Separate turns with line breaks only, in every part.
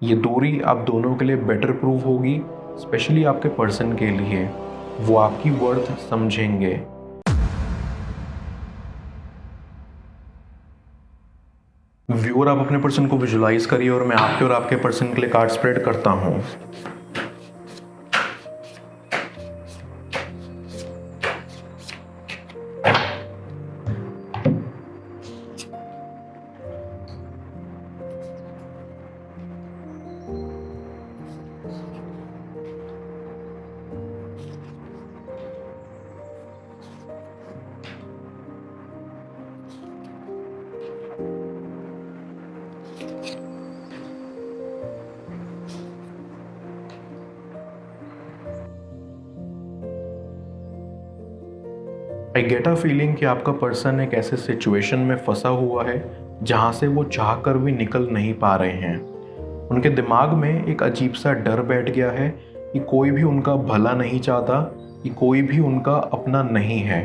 ये दूरी आप दोनों के लिए बेटर प्रूव होगी, स्पेशली आपके पर्सन के लिए। वो आपकी वर्थ समझेंगे। व्यूअर, आप अपने पर्सन को विजुलाइज करिए और मैं आपके और आपके पर्सन के लिए कार्ड स्प्रेड करता हूँ। आई गेट अ फीलिंग कि आपका पर्सन एक ऐसे सिचुएशन में फंसा हुआ है जहाँ से वो चाह कर भी निकल नहीं पा रहे हैं। उनके दिमाग में एक अजीब सा डर बैठ गया है कि कोई भी उनका भला नहीं चाहता, कि कोई भी उनका अपना नहीं है।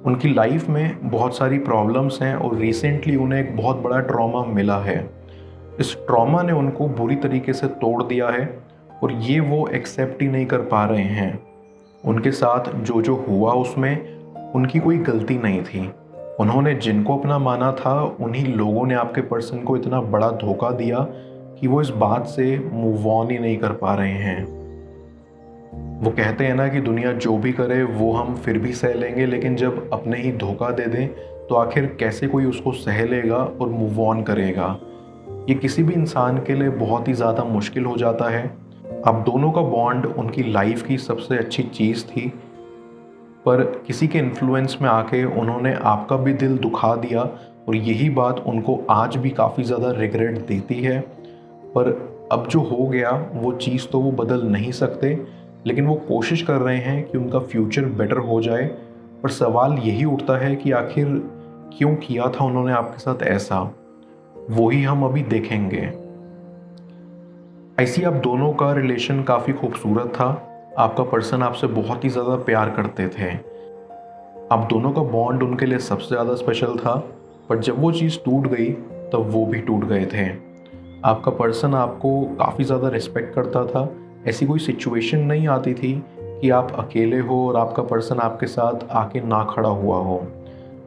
उनकी लाइफ में बहुत सारी प्रॉब्लम्स हैं और रिसेंटली उन्हें एक बहुत बड़ा ट्रॉमा मिला है। इस ट्रॉमा ने उनको बुरी तरीके से तोड़ दिया है और ये वो एक्सेप्ट ही नहीं कर पा रहे हैं। उनके साथ जो जो हुआ उसमें उनकी कोई गलती नहीं थी। उन्होंने जिनको अपना माना था उन्हीं लोगों ने आपके पर्सन को इतना बड़ा धोखा दिया कि वो इस बात से मूव ऑन ही नहीं कर पा रहे हैं। वो कहते हैं ना कि दुनिया जो भी करे वो हम फिर भी सह लेंगे, लेकिन जब अपने ही धोखा दे दें तो आखिर कैसे कोई उसको सह लेगा और मूव ऑन करेगा। ये किसी भी इंसान के लिए बहुत ही ज़्यादा मुश्किल हो जाता है। अब दोनों का बॉन्ड उनकी लाइफ की सबसे अच्छी चीज़ थी, पर किसी के इन्फ्लुएंस में आके उन्होंने आपका भी दिल दुखा दिया और यही बात उनको आज भी काफ़ी ज़्यादा रिग्रेट देती है। पर अब जो हो गया वो चीज़ तो वो बदल नहीं सकते, लेकिन वो कोशिश कर रहे हैं कि उनका फ्यूचर बेटर हो जाए। पर सवाल यही उठता है कि आखिर क्यों किया था उन्होंने आपके साथ ऐसा, वही हम अभी देखेंगे। ऐसी आप दोनों का रिलेशन काफ़ी खूबसूरत था। आपका पर्सन आपसे बहुत ही ज़्यादा प्यार करते थे। आप दोनों का बॉन्ड उनके लिए सबसे ज़्यादा स्पेशल था, पर जब वो चीज़ टूट गई तब वो भी टूट गए थे। आपका पर्सन आपको काफ़ी ज़्यादा रिस्पेक्ट करता था। ऐसी कोई सिचुएशन नहीं आती थी कि आप अकेले हो और आपका पर्सन आपके साथ आके ना खड़ा हुआ हो।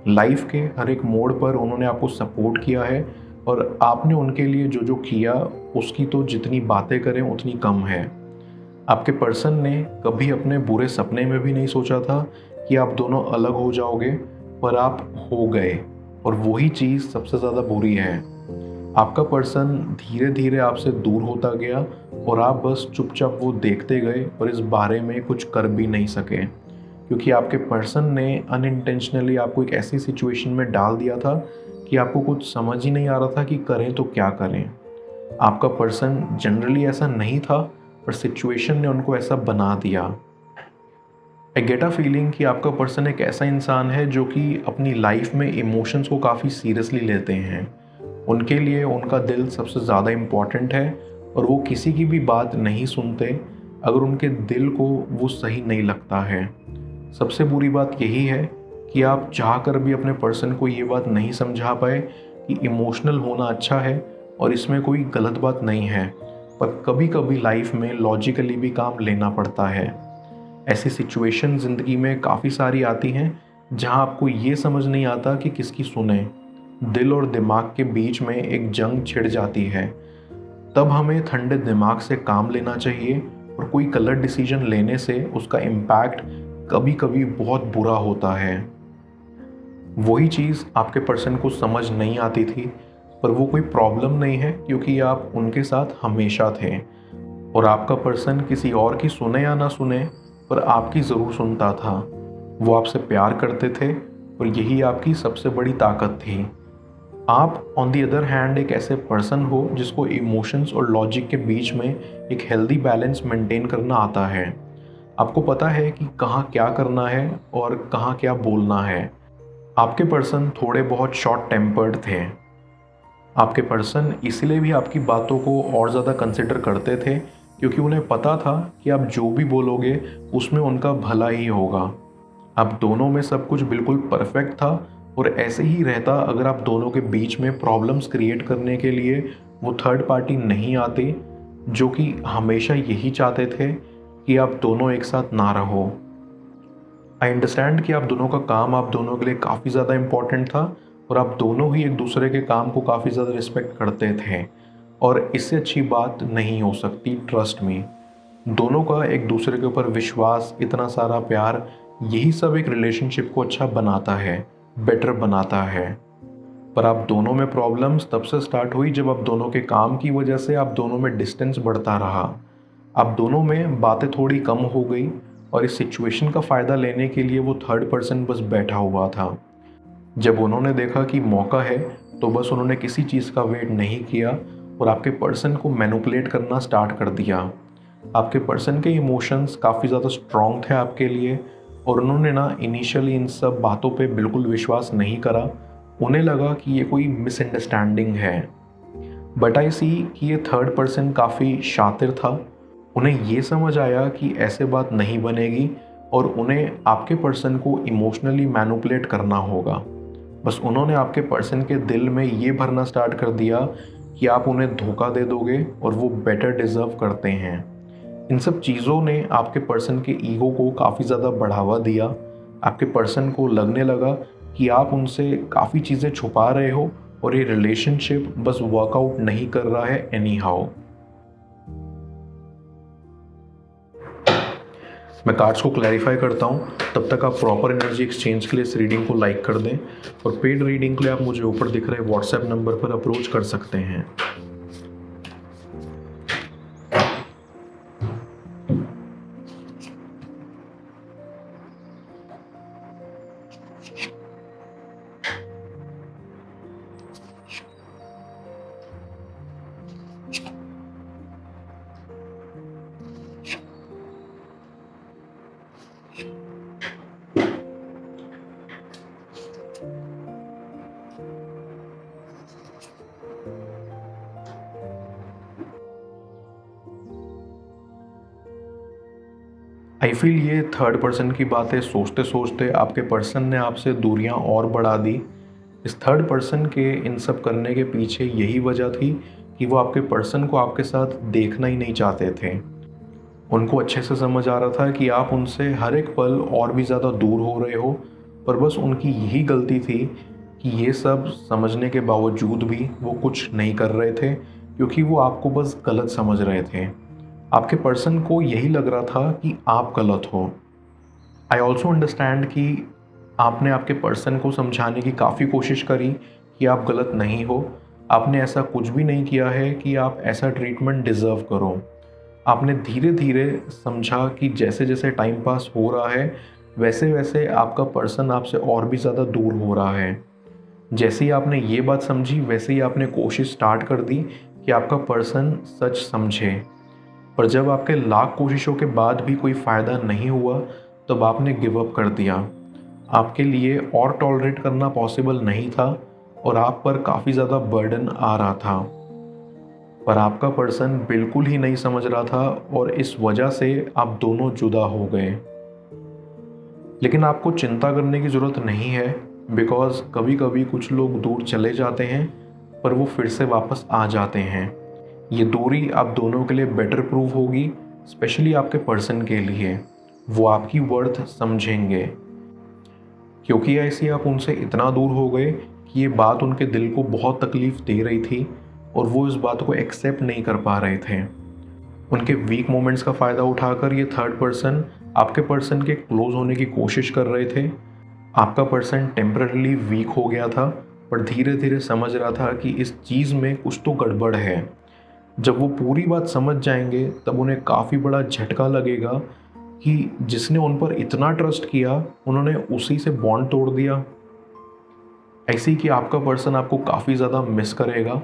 लाइफ के हर एक मोड़ पर उन्होंने आपको सपोर्ट किया है और आपने उनके लिए जो जो किया उसकी तो जितनी बातें करें उतनी कम है। आपके पर्सन ने कभी अपने बुरे सपने में भी नहीं सोचा था कि आप दोनों अलग हो जाओगे, पर आप हो गए और वही चीज़ सबसे ज़्यादा बुरी है। आपका पर्सन धीरे धीरे आपसे दूर होता गया और आप बस चुपचाप वो देखते गए और इस बारे में कुछ कर भी नहीं सके, क्योंकि आपके पर्सन ने अनइंटेंशनली आपको एक ऐसी सिचुएशन में डाल दिया था कि आपको कुछ समझ ही नहीं आ रहा था कि करें तो क्या करें। आपका पर्सन जनरली ऐसा नहीं था, पर सिचुएशन ने उनको ऐसा बना दिया। आई गेट अ फीलिंग कि आपका पर्सन एक ऐसा इंसान है जो कि अपनी लाइफ में इमोशंस को काफ़ी सीरियसली लेते हैं। उनके लिए उनका दिल सबसे ज़्यादा इम्पॉर्टेंट है और वो किसी की भी बात नहीं सुनते अगर उनके दिल को वो सही नहीं लगता है। सबसे बुरी बात यही है कि आप चाह कर भी अपने पर्सन को ये बात नहीं समझा पाए कि इमोशनल होना अच्छा है और इसमें कोई गलत बात नहीं है, पर कभी कभी लाइफ में लॉजिकली भी काम लेना पड़ता है। ऐसी सिचुएशन ज़िंदगी में काफ़ी सारी आती हैं जहां आपको ये समझ नहीं आता कि किसकी सुने। दिल और दिमाग के बीच में एक जंग छिड़ जाती है। तब हमें ठंडे दिमाग से काम लेना चाहिए और कोई गलत डिसीजन लेने से उसका इम्पैक्ट कभी कभी बहुत बुरा होता है। वही चीज़ आपके पर्सन को समझ नहीं आती थी, पर वो कोई प्रॉब्लम नहीं है क्योंकि आप उनके साथ हमेशा थे और आपका पर्सन किसी और की सुने या ना सुने, पर आपकी ज़रूर सुनता था। वो आपसे प्यार करते थे और यही आपकी सबसे बड़ी ताकत थी। आप ऑन दी अदर हैंड एक ऐसे पर्सन हो जिसको इमोशंस और लॉजिक के बीच में एक हेल्दी बैलेंस मेंटेन करना आता है। आपको पता है कि कहाँ क्या करना है और कहाँ क्या बोलना है। आपके पर्सन थोड़े बहुत शॉर्ट टेम्पर्ड थे। आपके पर्सन इसलिए भी आपकी बातों को और ज़्यादा कंसिडर करते थे क्योंकि उन्हें पता था कि आप जो भी बोलोगे उसमें उनका भला ही होगा। आप दोनों में सब कुछ बिल्कुल परफेक्ट था और ऐसे ही रहता अगर आप दोनों के बीच में प्रॉब्लम्स क्रिएट करने के लिए वो थर्ड पार्टी नहीं आती जो कि हमेशा यही चाहते थे कि आप दोनों एक साथ ना रहो। आई अंडरस्टैंड कि आप दोनों का काम आप दोनों के लिए काफ़ी ज़्यादा इम्पोर्टेंट था और आप दोनों ही एक दूसरे के काम को काफ़ी ज़्यादा रिस्पेक्ट करते थे, और इससे अच्छी बात नहीं हो सकती, ट्रस्ट मी। दोनों का एक दूसरे के ऊपर विश्वास, इतना सारा प्यार, यही सब एक रिलेशनशिप को अच्छा बनाता है, बेटर बनाता है। पर आप दोनों में प्रॉब्लम्स तब से स्टार्ट हुई जब आप दोनों के काम की वजह से आप दोनों में डिस्टेंस बढ़ता रहा। आप दोनों में बातें थोड़ी कम हो गई और इस सिचुएशन का फ़ायदा लेने के लिए वो थर्ड पर्सन बस बैठा हुआ था। जब उन्होंने देखा कि मौका है तो बस उन्होंने किसी चीज़ का वेट नहीं किया और आपके पर्सन को मैनिपुलेट करना स्टार्ट कर दिया। आपके पर्सन के इमोशंस काफ़ी ज़्यादा स्ट्रॉन्ग थे आपके लिए और उन्होंने ना इनिशियली इन सब बातों पे बिल्कुल विश्वास नहीं करा। उन्हें लगा कि ये कोई मिसअंडरस्टैंडिंग है, बट आई सी कि ये थर्ड पर्सन काफ़ी शातिर था। उन्हें ये समझ आया कि ऐसे बात नहीं बनेगी और उन्हें आपके पर्सन को इमोशनली मैनिपुलेट करना होगा। बस उन्होंने आपके पर्सन के दिल में ये भरना स्टार्ट कर दिया कि आप उन्हें धोखा दे दोगे और वो बेटर डिज़र्व करते हैं। इन सब चीज़ों ने आपके पर्सन के ईगो को काफ़ी ज़्यादा बढ़ावा दिया। आपके पर्सन को लगने लगा कि आप उनसे काफ़ी चीज़ें छुपा रहे हो और ये रिलेशनशिप बस वर्कआउट नहीं कर रहा है एनी हाउ। मैं कार्ड्स को क्लैरिफाई करता हूँ, तब तक आप प्रॉपर एनर्जी एक्सचेंज के लिए इस रीडिंग को लाइक कर दें और पेड रीडिंग के लिए आप मुझे ऊपर दिख रहे व्हाट्सएप नंबर पर अप्रोच कर सकते हैं। आई फील ये थर्ड पर्सन की बातें सोचते सोचते आपके पर्सन ने आपसे दूरियां और बढ़ा दी। इस थर्ड पर्सन के इन सब करने के पीछे यही वजह थी कि वो आपके पर्सन को आपके साथ देखना ही नहीं चाहते थे। उनको अच्छे से समझ आ रहा था कि आप उनसे हर एक पल और भी ज़्यादा दूर हो रहे हो, पर बस उनकी यही गलती थी कि ये सब समझने के बावजूद भी वो कुछ नहीं कर रहे थे, क्योंकि वो आपको बस गलत समझ रहे थे। आपके पर्सन को यही लग रहा था कि आप गलत हो। आई ऑल्सो अंडरस्टैंड कि आपने आपके पर्सन को समझाने की काफ़ी कोशिश करी कि आप गलत नहीं हो, आपने ऐसा कुछ भी नहीं किया है कि आप ऐसा ट्रीटमेंट डिज़र्व करो। आपने धीरे धीरे समझा कि जैसे जैसे टाइम पास हो रहा है वैसे वैसे आपका पर्सन आपसे और भी ज़्यादा दूर हो रहा है। जैसे ही आपने ये बात समझी वैसे ही आपने कोशिश स्टार्ट कर दी कि आपका पर्सन सच समझे। पर जब आपके लाख कोशिशों के बाद भी कोई फ़ायदा नहीं हुआ तब आपने गिव अप कर दिया। आपके लिए और टॉलरेट करना पॉसिबल नहीं था और आप पर काफ़ी ज़्यादा बर्डन आ रहा था। पर आपका पर्सन बिल्कुल ही नहीं समझ रहा था और इस वजह से आप दोनों जुदा हो गए। लेकिन आपको चिंता करने की ज़रूरत नहीं है, बिकॉज़ कभी कभी कुछ लोग दूर चले जाते हैं पर वो फिर से वापस आ जाते हैं। ये दूरी आप दोनों के लिए बेटर प्रूव होगी, स्पेशली आपके पर्सन के लिए। वो आपकी वर्थ समझेंगे, क्योंकि ऐसे आप उनसे इतना दूर हो गए कि ये बात उनके दिल को बहुत तकलीफ़ दे रही थी और वो इस बात को एक्सेप्ट नहीं कर पा रहे थे। उनके वीक मोमेंट्स का फ़ायदा उठाकर ये थर्ड पर्सन आपके पर्सन के क्लोज होने की कोशिश कर रहे थे। आपका पर्सन टेम्पररीली वीक हो गया था पर धीरे धीरे समझ रहा था कि इस चीज़ में कुछ तो गड़बड़ है। जब वो पूरी बात समझ जाएंगे तब उन्हें काफ़ी बड़ा झटका लगेगा कि जिसने उन पर इतना ट्रस्ट किया उन्होंने उसी से बॉन्ड तोड़ दिया। ऐसे ही कि आपका पर्सन आपको काफ़ी ज़्यादा मिस करेगा।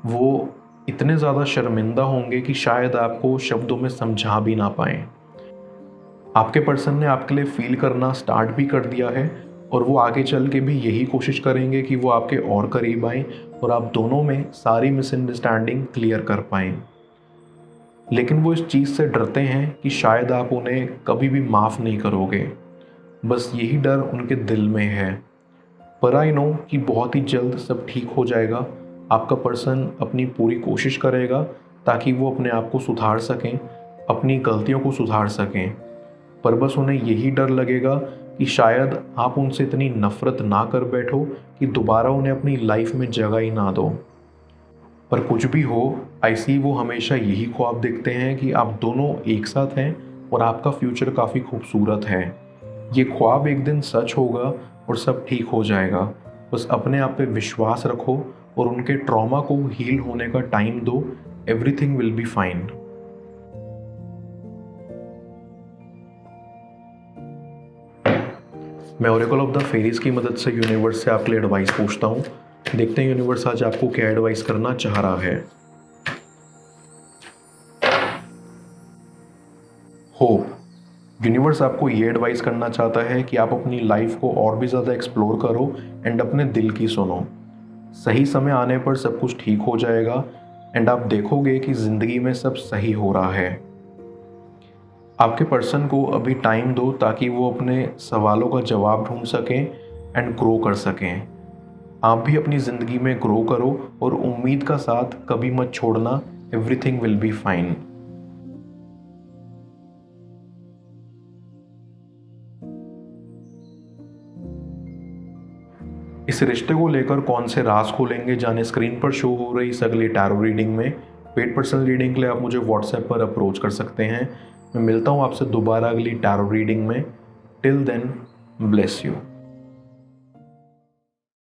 वो इतने ज़्यादा शर्मिंदा होंगे कि शायद आपको शब्दों में समझा भी ना पाएं। आपके पर्सन ने आपके लिए फील करना स्टार्ट भी कर दिया है और वो आगे चल के भी यही कोशिश करेंगे कि वो आपके और करीब आएं और आप दोनों में सारी मिसअंडरस्टैंडिंग क्लियर कर पाएं। लेकिन वो इस चीज़ से डरते हैं कि शायद आप उन्हें कभी भी माफ़ नहीं करोगे। बस यही डर उनके दिल में है। पर आई नो कि बहुत ही जल्द सब ठीक हो जाएगा। आपका पर्सन अपनी पूरी कोशिश करेगा ताकि वो अपने आप को सुधार सकें, अपनी गलतियों को सुधार सकें। पर बस उन्हें यही डर लगेगा कि शायद आप उनसे इतनी नफ़रत ना कर बैठो कि दोबारा उन्हें अपनी लाइफ में जगह ही ना दो। पर कुछ भी हो, ऐसी वो हमेशा यही ख्वाब देखते हैं कि आप दोनों एक साथ हैं और आपका फ्यूचर काफ़ी खूबसूरत है। ये ख्वाब एक दिन सच होगा और सब ठीक हो जाएगा। बस अपने आप पे विश्वास रखो और उनके ट्रॉमा को हील होने का टाइम दो। Everything will be fine. मैं ओरेकल ऑफ द फेरीज की मदद से यूनिवर्स से आपके लिए एडवाइस पूछता हूँ। देखते हैं यूनिवर्स आज आपको क्या एडवाइस करना चाह रहा है। होप। यूनिवर्स आपको ये एडवाइस करना चाहता है कि आप अपनी लाइफ को और भी ज़्यादा एक्सप्लोर करो एंड अपने दिल की सुनो। सही समय आने पर सब कुछ ठीक हो जाएगा एंड आप देखोगे कि ज़िंदगी में सब सही हो रहा है। आपके पर्सन को अभी टाइम दो ताकि वो अपने सवालों का जवाब ढूंढ सकें एंड ग्रो कर सकें। आप भी अपनी ज़िंदगी में ग्रो करो और उम्मीद का साथ कभी मत छोड़ना। Everything will be fine. इस रिश्ते को लेकर कौन से राज खोलेंगे जाने स्क्रीन पर शो हो रही इस अगली टैरो रीडिंग में। पेड पर्सनल रीडिंग के लिए आप मुझे व्हाट्सएप पर अप्रोच कर सकते हैं। मैं मिलता हूँ आपसे दोबारा अगली टैरो रीडिंग में। Till then, bless you.